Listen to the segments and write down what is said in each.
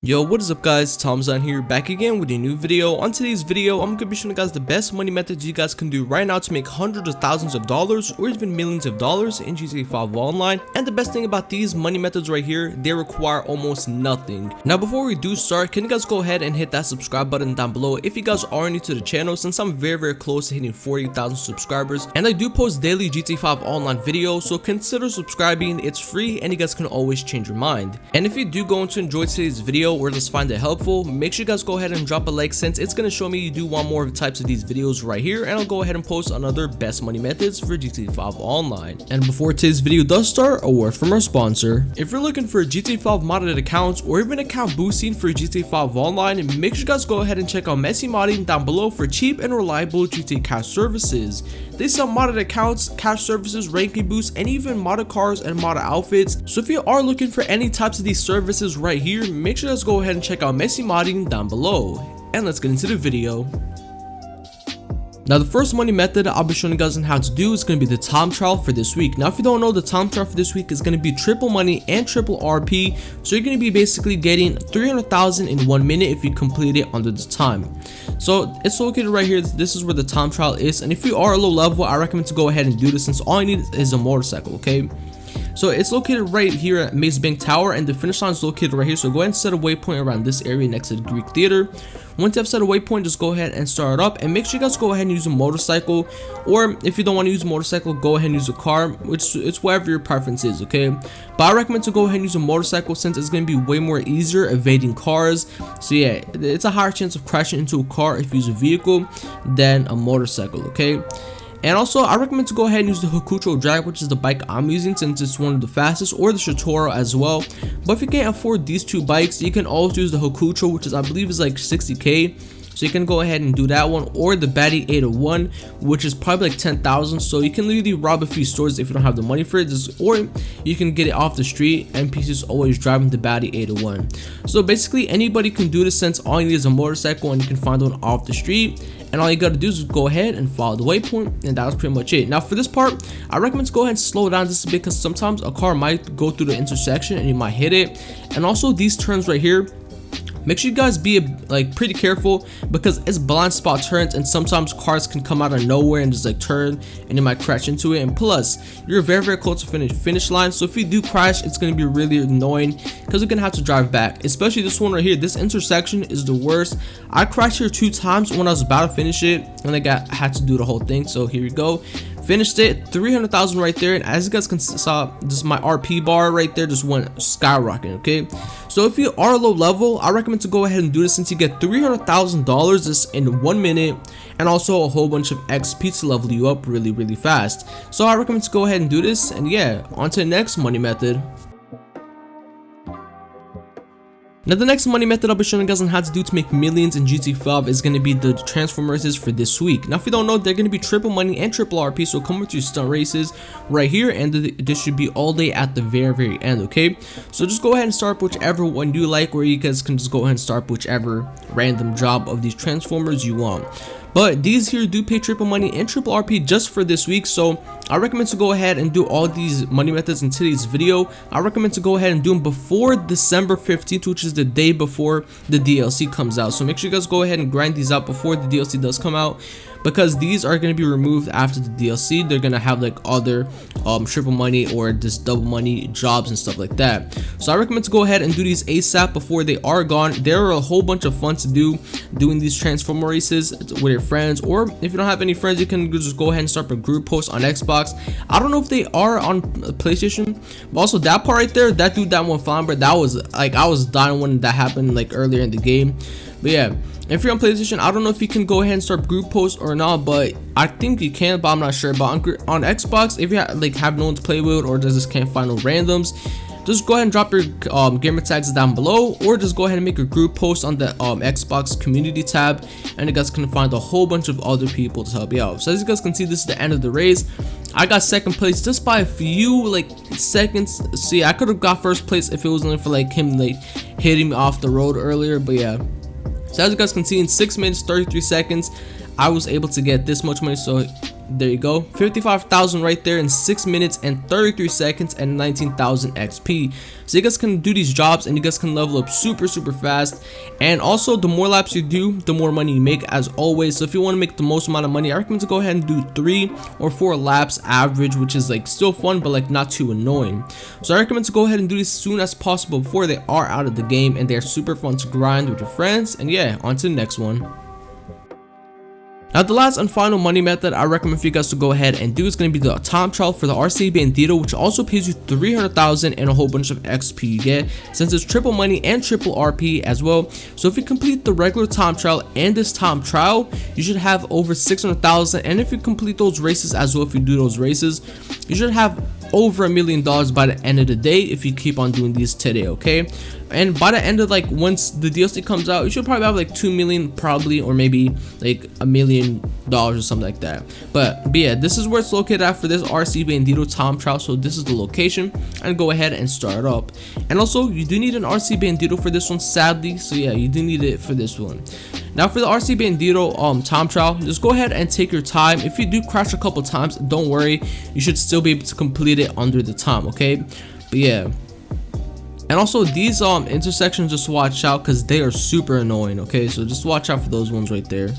Yo, what is up guys, Tiimedesign here, back again with a new video. On today's video, I'm going to be showing you guys the best money methods you guys can do right now to make hundreds of thousands of dollars or even millions of dollars in GTA 5 Online. And the best thing about these money methods right here, they require almost nothing. Now before we do start, can you guys go ahead and hit that subscribe button down below if you guys are new to the channel, since I'm very close to hitting 40,000 subscribers. And I do post daily GTA 5 Online videos, so consider subscribing. It's free and you guys can always change your mind. And if you do go to enjoy today's video or just find it helpful, make sure you guys go ahead and drop a like, since it's going to show me you do want more of the types of these videos right here, and I'll go ahead and post another best money methods for GTA 5 Online. And before today's video does start, a word from our sponsor. If you're looking for GTA 5 modded accounts or even account boosting for GTA 5 Online, make sure you guys go ahead and check out Messy Modding down below for cheap and reliable GTA cash services. They sell modded accounts, cash services, ranking boosts, and even modded cars and modded outfits. So if you are looking for any types of these services right here, make sure you guys go ahead and check out Messy Modding down below. And let's get into the video. Now the first money method I'll be showing you guys on how to do is going to be the time trial for this week. Now if you don't know, the time trial for this week is going to be triple money and triple RP. So you're going to be basically getting 300,000 in 1 minute if you complete it under the time. So it's located right here. This is where the time trial is, and if you are a low level, I recommend to go ahead and do this, since all you need is a motorcycle. Okay, so it's located right here at Maze Bank Tower, and the finish line is located right here. So go ahead and set a waypoint around this area next to the Greek Theater. Once you have set a waypoint, just go ahead and start it up, and make sure you guys go ahead and use a motorcycle, or if you don't want to use a motorcycle, go ahead and use a car, which it's whatever your preference is. Okay, but I recommend to go ahead and use a motorcycle, since it's going to be way more easier evading cars. So yeah, it's a higher chance of crashing into a car if you use a vehicle than a motorcycle. Okay, and also I recommend to go ahead and use the Hakucho Drag, which is the bike I'm using, since it's one of the fastest, or the Shotoro as well. But if you can't afford these two bikes, you can also use the Hakucho, which is, I believe, is like 60k. So you can go ahead and do that one, or the Batty 801, which is probably like 10,000. So you can literally rob a few stores if you don't have the money for it, or you can get it off the street. NPCs always driving the Batty 801. So basically anybody can do this, since all you need is a motorcycle and you can find one off the street. And all you gotta do is go ahead and follow the waypoint, and that was pretty much it. Now for this part, I recommend to go ahead and slow down just a bit, because sometimes a car might go through the intersection and you might hit it. And also these turns right here, make sure you guys be like pretty careful, because it's blind spot turns, and sometimes cars can come out of nowhere and just like turn, and you might crash into it. And plus, you're very close to finish line, so if you do crash, it's going to be really annoying, because you're gonna have to drive back. Especially this one right here, this intersection is the worst. I crashed here 2 times when I was about to finish it, and I had to do the whole thing. So here we go, finished it, 300,000 right there. And as you guys can saw, just my RP bar right there just went skyrocketing. Okay, so if you are low level, I recommend to go ahead and do this, since you get $300,000 just in 1 minute, and also a whole bunch of XP to level you up really fast. So I recommend to go ahead and do this. And yeah, on to the next money method. Now the next money method I'll be showing you guys on how to do to make millions in GTA 5 is going to be the transform races for this week. Now if you don't know, they're going to be triple money and triple RP, so come with your stunt races right here, and this should be all day at the very end. Okay, so just go ahead and start whichever one you like, or you guys can just go ahead and start whichever random job of these transformers you want. But these here do pay triple money and triple RP just for this week, so I recommend to go ahead and do all these money methods in today's video. I recommend to go ahead and do them before December 15th, which is the day before the DLC comes out. So make sure you guys go ahead and grind these out before the DLC does come out, because these are going to be removed after the DLC. They're going to have like other triple money or just double money jobs and stuff like that. So I recommend to go ahead and do these ASAP before they are gone. There are a whole bunch of fun to do doing these transformer races with your friends, or if you don't have any friends, you can just go ahead and start a group post on Xbox. I don't know if they are on PlayStation, but also that part right there, that dude, that one fine, but that was like, I was dying when that happened like earlier in the game. But yeah, if you're on PlayStation, I don't know if you can go ahead and start group posts or not, but I think you can, but I'm not sure. But on Xbox, if you have no one to play with, or just can't find no randoms, just go ahead and drop your gamer tags down below, or just go ahead and make a group post on the Xbox community tab, and you guys can find a whole bunch of other people to help you out. So as you guys can see, this is the end of the race. I got second place just by a few like seconds. See, I could have got first place if it wasn't for like him like hitting me off the road earlier. But yeah, so as you guys can see, in 6 minutes 33 seconds I was able to get this much money. So There you go, 55,000 right there in 6 minutes and 33 seconds and 19,000 XP. So you guys can do these jobs and you guys can level up super fast. And also, the more laps you do, the more money you make, as always. So if you want to make the most amount of money, I recommend to go ahead and do 3 or 4 laps average, which is like still fun but like not too annoying. So I recommend to go ahead and do this as soon as possible before they are out of the game, and they're super fun to grind with your friends. And yeah, on to the next one. Now, the last and final money method I recommend for you guys to go ahead and do is going to be the time trial for the RC Bandito, which also pays you 300,000 and a whole bunch of XP you get, since it's triple money and triple RP as well. So if you complete the regular time trial and this time trial, you should have over 600,000, and if you complete those races as well, if you do those races, you should have over $1 million by the end of the day if you keep on doing these today, okay? And by the end of, like, once the DLC comes out, you should probably have like 2 million probably, or maybe like $1 million or something like that. But yeah, this is where it's located at for this RC Bandito time trial. So this is the location, and go ahead and start up. And also, you do need an RC Bandito for this one, sadly. So yeah, you do need it for this one. Now for the RC Bandito time trial, just go ahead and take your time. If you do crash a couple times, don't worry, you should still be able to complete it under the time, okay? But yeah. And also, these intersections, just watch out because they are super annoying, okay? So just watch out for those ones right there.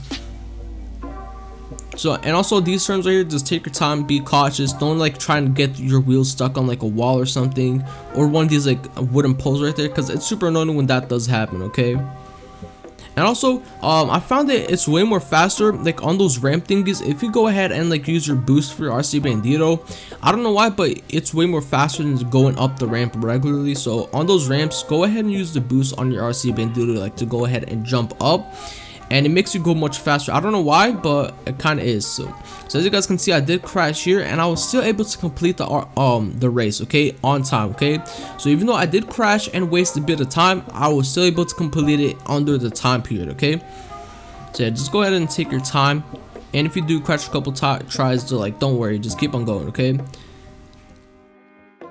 So, and also these turns right here, just take your time, be cautious, don't like try and get your wheels stuck on like a wall or something, or one of these like wooden poles right there, because it's super annoying when that does happen, okay? And also, I found that it's way more faster, like on those ramp thingies, if you go ahead and like use your boost for your RC Bandito. I don't know why, but it's way more faster than going up the ramp regularly. So on those ramps, go ahead and use the boost on your RC Bandito, like to go ahead and jump up, and it makes you go much faster. I don't know why, but it kind of is. So as you guys can see, I did crash here, and I was still able to complete the race, okay, on time, okay? So even though I did crash and waste a bit of time, I was still able to complete it under the time period, okay? So yeah, just go ahead and take your time, and if you do crash a couple tries, like, don't worry, just keep on going, okay?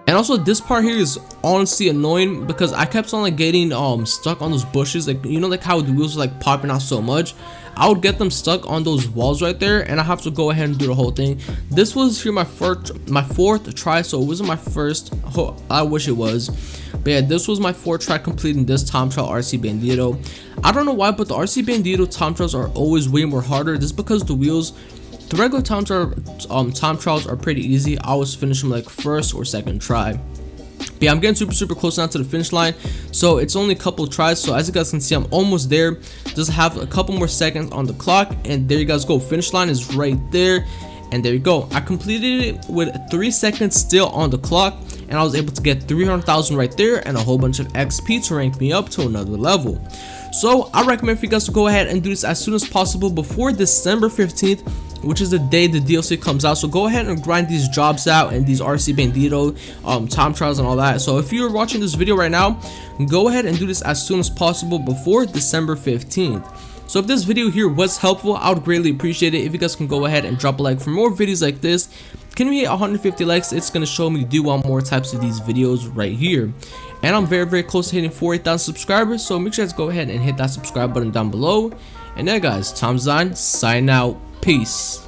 And also, this part here is honestly annoying because I kept on like getting stuck on those bushes, like, you know, like how the wheels are like popping out so much. I would get them stuck on those walls right there, and I have to go ahead and do the whole thing. This was here my fourth try, so it wasn't my first. I wish it was, but yeah, this was my fourth try completing this time trial RC Bandito. I don't know why, but the RC Bandito time trials are always way more harder, just because the wheels. The regular time trials are pretty easy. I always finish them like first or second try. But yeah, I'm getting super close now to the finish line, so it's only a couple of tries. So as you guys can see, I'm almost there. Just have a couple more seconds on the clock, and there you guys go. Finish line is right there, and there you go. I completed it with 3 seconds still on the clock, and I was able to get 300,000 right there and a whole bunch of XP to rank me up to another level. So I recommend for you guys to go ahead and do this as soon as possible before December 15th, which is the day the DLC comes out. So go ahead and grind these jobs out and these RC Bandito time trials and all that. So if you're watching this video right now, go ahead and do this as soon as possible before December 15th. So if this video here was helpful, I would greatly appreciate it if you guys can go ahead and drop a like for more videos like this. Can we hit 150 likes? It's going to show me do want more types of these videos right here. And I'm very close to hitting 48,000 subscribers, so make sure to go ahead and hit that subscribe button down below. And yeah guys, TiimeDesign signing out. Peace.